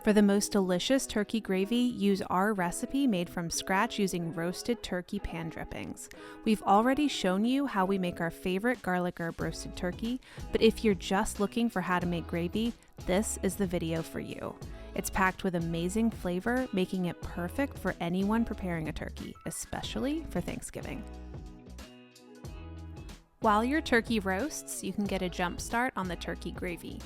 For the most delicious turkey gravy, use our recipe made from scratch using roasted turkey pan drippings. We've already shown you how we make our favorite garlic herb roasted turkey, but if you're just looking for how to make gravy, this is the video for you. It's packed with amazing flavor, making it perfect for anyone preparing a turkey, especially for Thanksgiving. While your turkey roasts, you can get a jump start on the turkey gravy.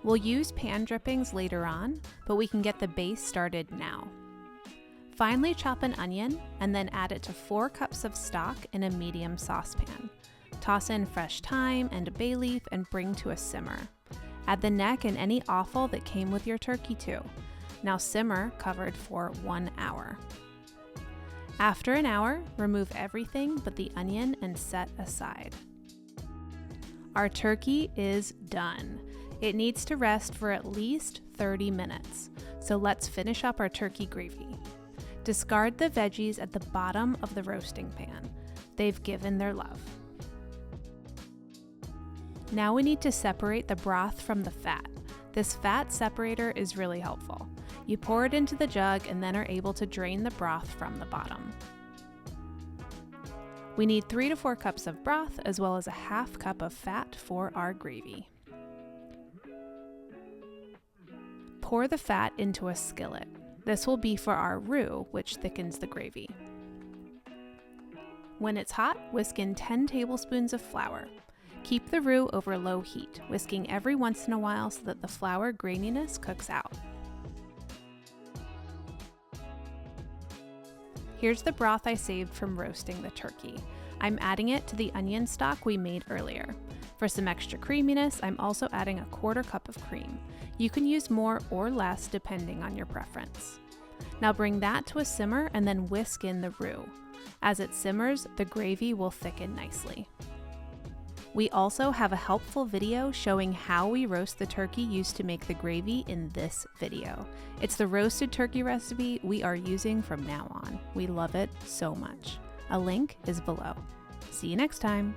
We'll use pan drippings later on, but we can get the base started now. Finely chop an onion and then add it to 4 cups of stock in a medium saucepan. Toss in fresh thyme and a bay leaf and bring to a simmer. Add the neck and any offal that came with your turkey too. Now simmer covered for 1 hour. After an hour, remove everything but the onion and set aside. Our turkey is done. It needs to rest for at least 30 minutes, so let's finish up our turkey gravy. Discard the veggies at the bottom of the roasting pan. They've given their love. Now we need to separate the broth from the fat. This fat separator is really helpful. You pour it into the jug and then are able to drain the broth from the bottom. We need 3 to 4 cups of broth as well as a half cup of fat for our gravy. Pour the fat into a skillet. This will be for our roux, which thickens the gravy. When it's hot, whisk in 10 tablespoons of flour. Keep the roux over low heat, whisking every once in a while so that the flour graininess cooks out. Here's the broth I saved from roasting the turkey. I'm adding it to the onion stock we made earlier. For some extra creaminess, I'm also adding a 1/4 cup of cream. You can use more or less depending on your preference. Now bring that to a simmer and then whisk in the roux. As it simmers, the gravy will thicken nicely. We also have a helpful video showing how we roast the turkey used to make the gravy in this video. It's the roasted turkey recipe we are using from now on. We love it so much. A link is below. See you next time.